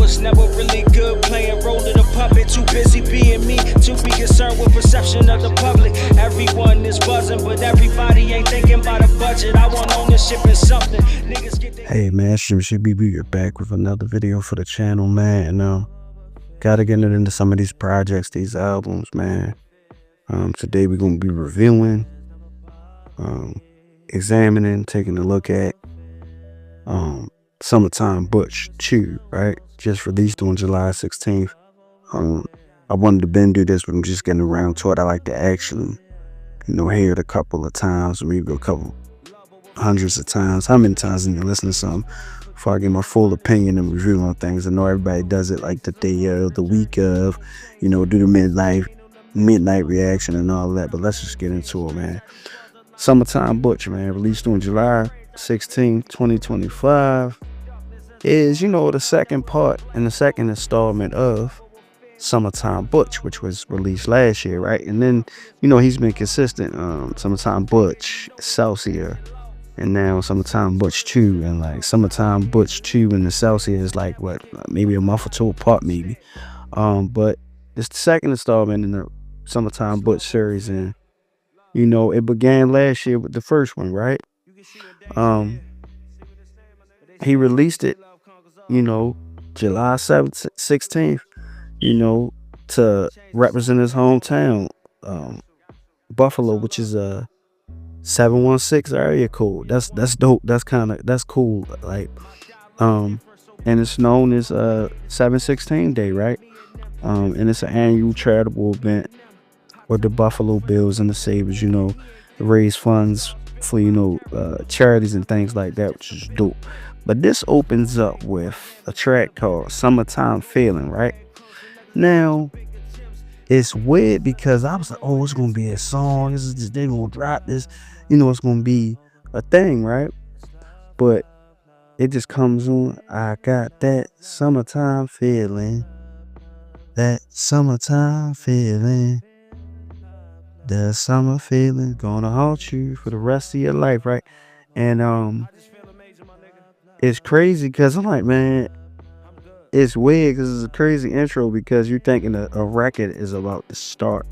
was never really good playing role of the puppet. Too busy being me to be concerned with perception of the public. Everyone is buzzing, but everybody ain't thinking about a budget. I want ownership in something. Niggas get Hey man, should be back with another video for the channel, man. And gotta get into some of these projects, these albums, man. Today we're gonna be reviewing, examining, taking a look at Summertime Butch 2, right? Just released on July 16th. I wanted to do this, but I'm just getting around to it. I like to actually, hear it a couple of times, maybe a couple hundreds of times. How many times did you listen to something before I get my full opinion and review on things? I know everybody does it like the day of, the week of, do the midnight reaction and all that, but let's just get into it, man. Summertime Butch, man, released on July 16, 2025, is, the second part and the second installment of Summertime Butch, which was released last year, right? And then, he's been consistent. Summertime Butch, Celsius, and now Summertime Butch 2, and like Summertime Butch 2 and the Celsius is like what, maybe a month or two apart, maybe. But it's the second installment in the Summertime Butch series, and it began last year with the first one, right? He released it, July 7th, 16th, to represent his hometown, Buffalo, which is a 716 area code. That's dope. That's cool. Like, and it's known as 716 Day, right? And it's an annual charitable event where the Buffalo Bills and the Sabres, raise funds for, charities and things like that, which is dope. But this opens up with a track called Summertime Feeling, right? Now, it's weird because I was like, oh, it's going to be a song. This is just, they going to drop this. It's going to be a thing, right? But it just comes on. I got that summertime feeling. That summertime feeling. The summer feeling gonna haunt you for the rest of your life, right? And it's crazy because I'm like, man, it's weird because it's a crazy intro because you're thinking a record is about to start,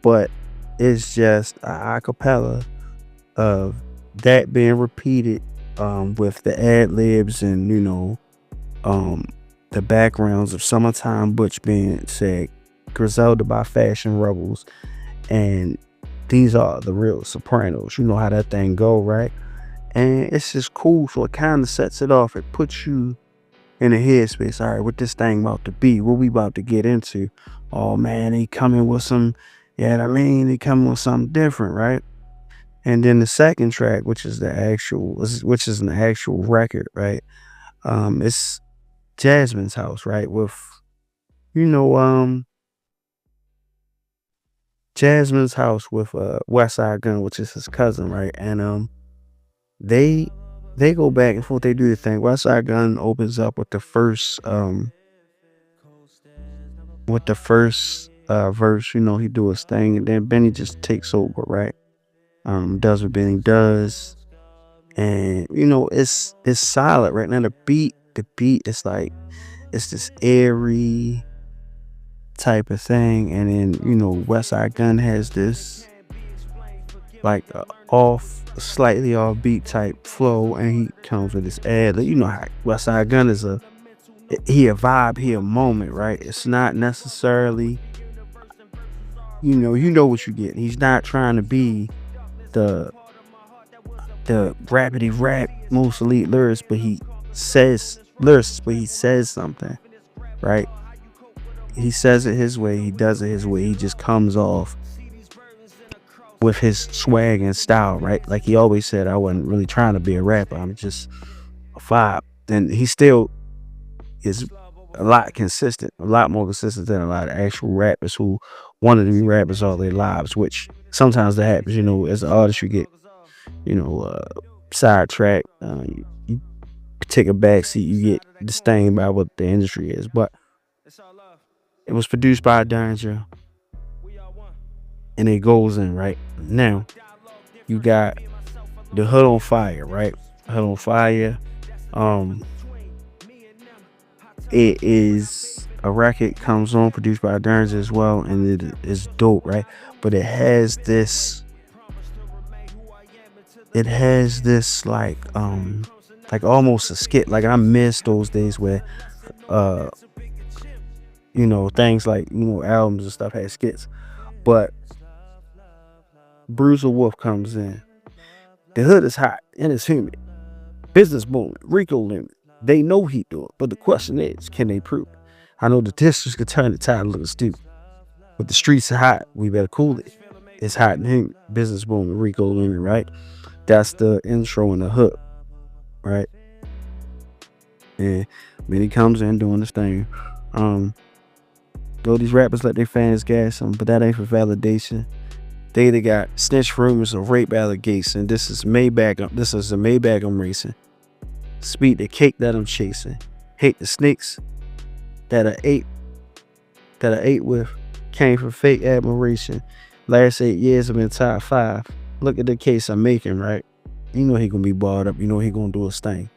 but it's just a cappella of that being repeated, with the ad libs and the backgrounds of Summertime Butch being said, Griselda by Fashion Rebels. And these are the real Sopranos. You know how that thing go, right? And it's just cool. So it kind of sets it off. It puts you in a headspace. All right, what this thing about to be? What we about to get into? Oh man, he coming with some. Yeah, he coming with something different, right? And then the second track, which is an actual record, right? It's Jasmine's House, right? With Jasmine's House with West Side Gun, which is his cousin, right? And they go back and forth. They do the thing. West Side Gun opens up with the first verse. He do his thing, and then Benny just takes over, right? Does what Benny does, and it's solid right now. The beat is like, it's this airy type of thing, and then West Side Gun has this like slightly offbeat type flow, and he comes with this ad. How West Side Gun is he a vibe, he a moment, right? It's not necessarily what you get. He's not trying to be the rapidy rap most elite lyricist, but he says something, right? He says it his way, he does it his way. He just comes off with his swag and style, right? Like he always said, I wasn't really trying to be a rapper, I'm just a vibe. And he still is a lot more consistent than a lot of actual rappers who wanted to be rappers all their lives, which sometimes that happens. As an artist, you get sidetracked, you take a backseat, you get disdained by what the industry is. But it was produced by Danger, and it goes in right now. You got the Hood on Fire, right? Hood on Fire. It is a record, comes on produced by Derns as well, and it is dope, right? But it has this like almost a skit. Like I miss those days where uh things like albums and stuff had skits. But Bruiser Wolf comes in. The hood is hot and it's humid. Business booming, Rico limit. They know he do it, but the question is, can they prove it? I know the districts could turn the tide a little stupid, but the streets are hot. We better cool it. It's hot and humid. Business booming, Rico limit, right? That's the intro and the hook, right? And then he comes in doing this thing. Though these rappers let their fans gas them, but that ain't for validation. They got snitch rumors of rape allegation. This is Maybach. This is a Maybach I'm racing. Speed the cake that I'm chasing. Hate the snakes that I ate with. Came from fake admiration. Last 8 years I've been top 5. Look at the case I'm making, right? You know he gonna be barred up. You know he gonna do his thing.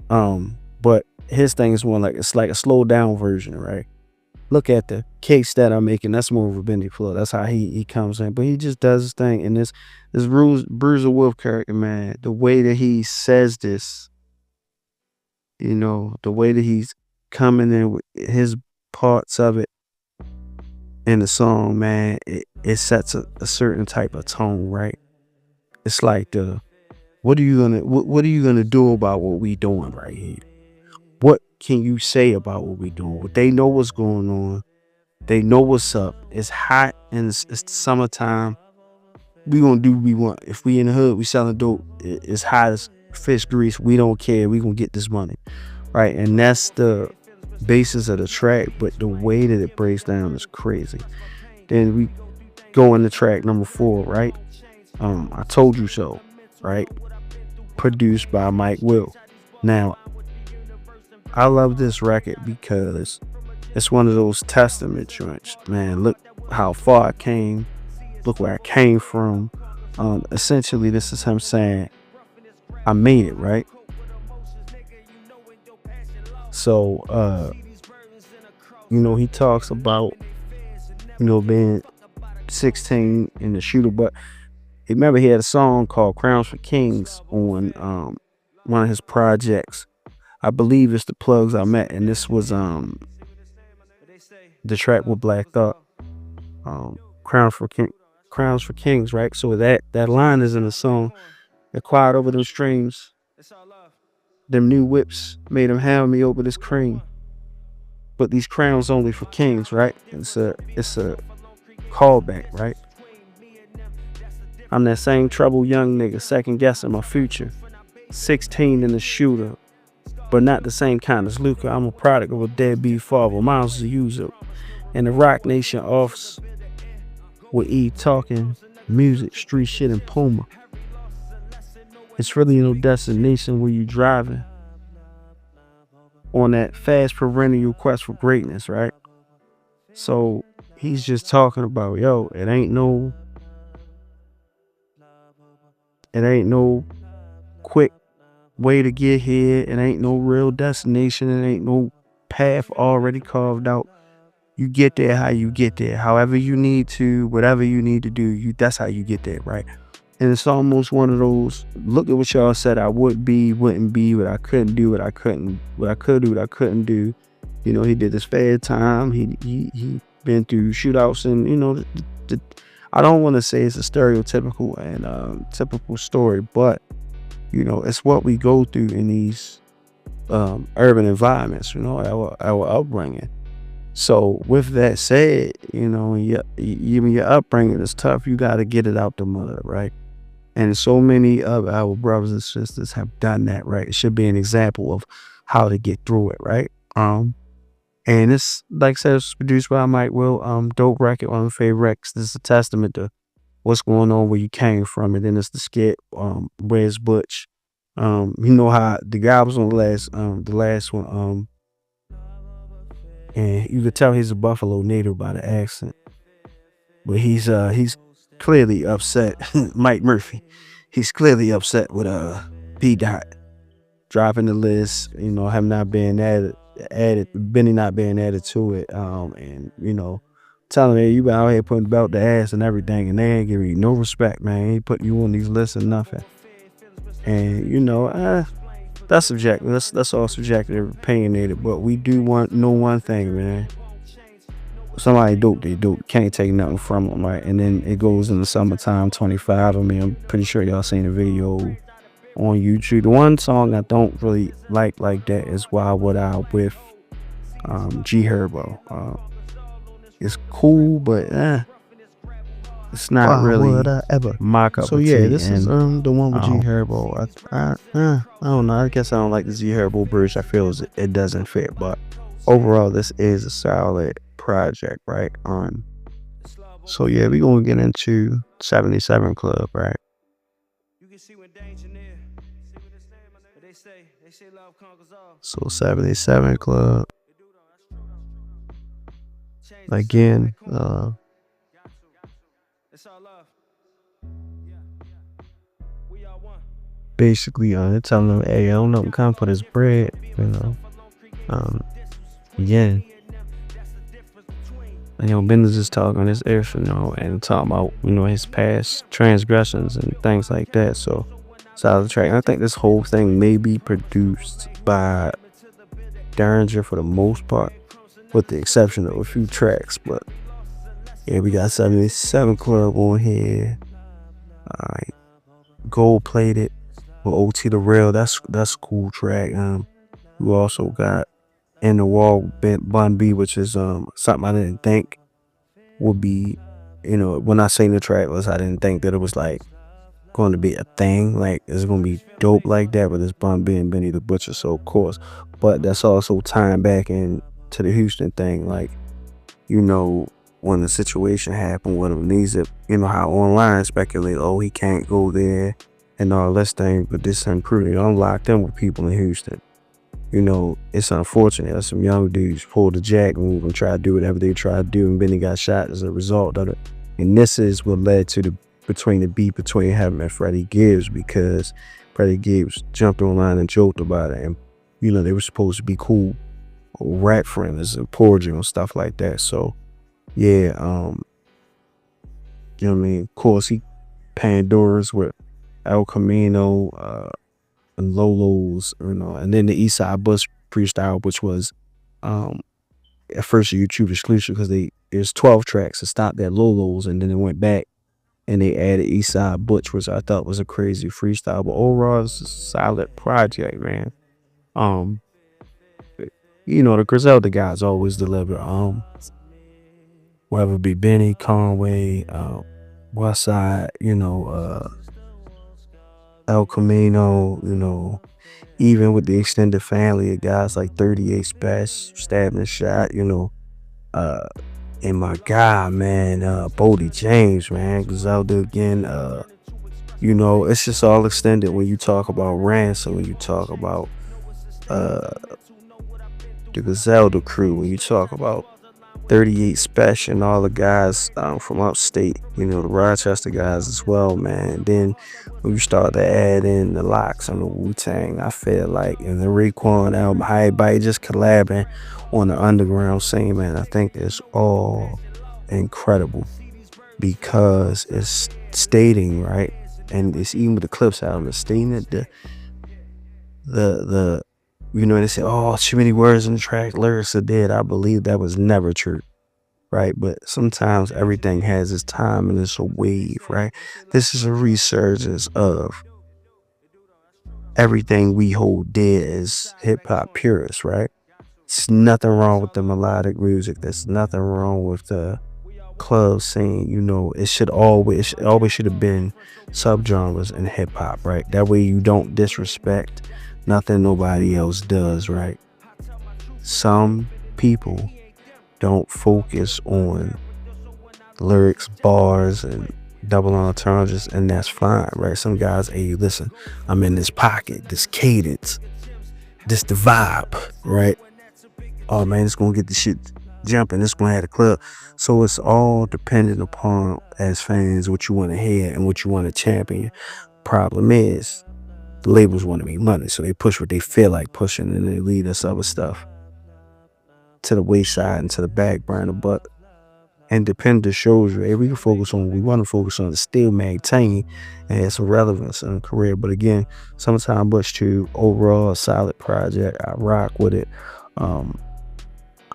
But his thing is more like it's like a slow down version, right? Look at the case that I'm making. That's more of a Benny flow. That's how he comes in. But he just does his thing. And this Bruiser Wolf character, man, the way that he says this, the way that he's coming in with his parts of it in the song, man, it sets a certain type of tone, right? It's like what are you gonna do about what we doing right here? What can you say about what we doing? They know what's going on. They know what's up. It's hot and it's the summertime. We gonna do what we want. If we in the hood, we selling dope. It's hot as fish grease. We don't care. We gonna get this money, right? And that's the basis of the track. But the way that it breaks down is crazy. Then we go into track number 4, right? I Told You So, right? Produced by Mike Will. Now, I love this record because it's one of those testament joints. Man, look how far I came. Look where I came from. Essentially, this is him saying, I made it, right? So, he talks about, being 16 in the shooter. But remember, he had a song called Crowns for Kings on one of his projects. I believe it's the Plugs I Met, and this was the track with Black Thought, Crowns for Kings, right? So that line is in the song. They're quiet over them streams. Them new whips made them hand me over this cream. But these crowns only for kings, right? It's a callback, right? I'm that same troubled young nigga, second guessing my future. 16 in the shooter, but not the same kind as Luca. I'm a product of a deadbeat father. Miles is a user. And the Rock Nation office with E talking music, street shit, and Puma. It's really no destination where you driving on that fast perennial quest for greatness, right? So he's just talking about, it ain't no quick way to get here. It ain't no real destination. It ain't no path already carved out. You get there how you get there. However you need to, whatever you need to do, that's how you get there, right? And it's almost one of those, look at what y'all said I wouldn't be, what I couldn't do, what I could do, what I couldn't do. He did this fair time. He been through shootouts, and I don't want to say it's a stereotypical and typical story, but it's what we go through in these urban environments, our upbringing. So with that said, even your upbringing is tough. You got to get it out the mud, right? And so many of our brothers and sisters have done that, right? It should be an example of how to get through it, right? And it's, like I said, it's produced by Mike Will. Dope record, one of my favorite records. This is a testament to what's going on, where you came from. And then it's the skit, where's Butch? How the guy was on the last one, and you could tell he's a Buffalo native by the accent. But he's clearly upset. Mike Murphy, he's clearly upset with P. Dot dropping the list. Him not being added, Benny not being added to it, and telling me you been out here putting belt the ass and everything, and they ain't giving you no respect, man. He put you on these lists and nothing. And that's subjective. That's all subjective, opinionated. But we do know one thing, man. Somebody dope, they dope. Can't take nothing from them, right? And then it goes in the summertime, 25. I mean, I'm pretty sure y'all seen the video on YouTube. The one song I don't really like that is Why Would I with G Herbo. It's cool, but it's not Why really would I ever? my cup So of yeah, tea. this is And the one with G Herbo. I don't know. I guess I don't like the G Herbo bridge. I feel it doesn't fit, but overall, this is a solid project, right? So yeah, we gonna get into 77 Club, right? So 77 Club again. Basically, they're telling them, hey, I don't know, come for this bread, yeah. Bender's just talking on this earth, and talking about, his past transgressions and things like that. So, solid track. I think this whole thing may be produced by Derringer for the most part, with the exception of a few tracks. But yeah, we got 77 Club on here. Alright, gold plated with OT the Real. That's a cool track. We also got In the Wall Bun B, which is something I didn't think would be, when I seen the track list, I didn't think that it was like going to be a thing, like it's gonna be dope like that. But it's Bun B and Benny the Butcher, so of course. But that's also tying back into the Houston thing, like when the situation happened with him, these how online speculate, oh, he can't go there and all this thing, but this improving. I'm locked in with people in Houston. It's unfortunate that some young dudes pulled the jack move and tried to do whatever they tried to do, and Benny got shot as a result of it. And this is what led to the beef between him and Freddie Gibbs, because Freddie Gibbs jumped online and joked about it, and they were supposed to be cool rap friends and poetry and stuff like that. So yeah, of course he Pandora's with El Camino, and Lolo's, and then the Eastside Bus freestyle, which was at first a YouTube exclusive, because there's 12 tracks. It stopped at Lolo's, and then it went back and they added Eastside Butch, which I thought was a crazy freestyle. But overall, it's a solid project, man. The Griselda guys always deliver. Whether it be Benny, Conway, Westside, El Camino, even with the extended family of guys like 38 Special, Stabbed and Shot, and my guy, man, Bodie James, man, Griselda again. It's just all extended when you talk about Ransom, when you talk about the Griselda crew, when you talk about 38 Special and all the guys from upstate, the Rochester guys as well, man. And then when you start to add in the Locks and the Wu-Tang, I feel like, and the Raekwon album, how everybody just collabing on the underground scene, man, I think it's all incredible, because it's stating, right, and it's even with the Clips album, it's stating that they say, oh, too many words in the track, lyrics are dead. I believe that was never true, right? But sometimes everything has its time, and it's a wave, right? This is a resurgence of everything we hold dear as hip-hop purists, right? There's nothing wrong with the melodic music. There's nothing wrong with the club scene. It always should have been subgenres in hip-hop, right? That way you don't disrespect nothing nobody else does, right? Some people don't focus on lyrics, bars, and double entendres, and that's fine, right? Some guys, hey, listen, I'm in this pocket, this cadence, this the vibe, right? Oh man, it's gonna get the shit jumping, it's gonna have the club. So it's all dependent upon, as fans, what you want to hear and what you want to champion. Problem is, the labels want to make money, so they push what they feel like pushing, and they lead us other stuff. to the wayside and to the back burner. But independent shows you, hey, we can focus on what we want to focus on to still maintain and have some relevance in a career. But again, Summertime Butch 2, overall a solid project. I rock with it. I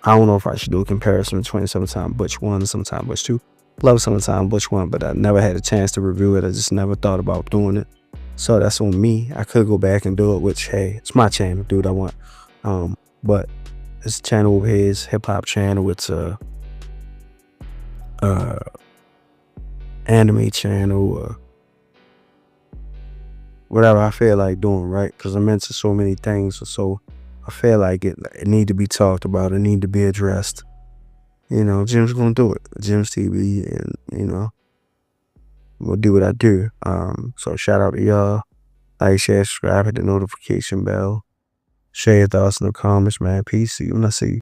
don't know if I should do a comparison between Summertime Butch 1 and Summertime Butch 2. Love Summertime Butch 1, but I never had a chance to review it. I just never thought about doing it. So that's on me. I could go back and do it, which, hey, it's my channel, do what I want. But this channel over here is hip-hop channel. It's a anime channel or whatever I feel like doing, right? Because I'm into so many things, so I feel like it need to be talked about, it need to be addressed. You know, Jim's gonna do it. Jim's TV, and you know, we'll do what I do. So shout out to y'all. Like, share, subscribe, hit the notification bell. Share your thoughts in the comments, man. Peace. See you when I see you.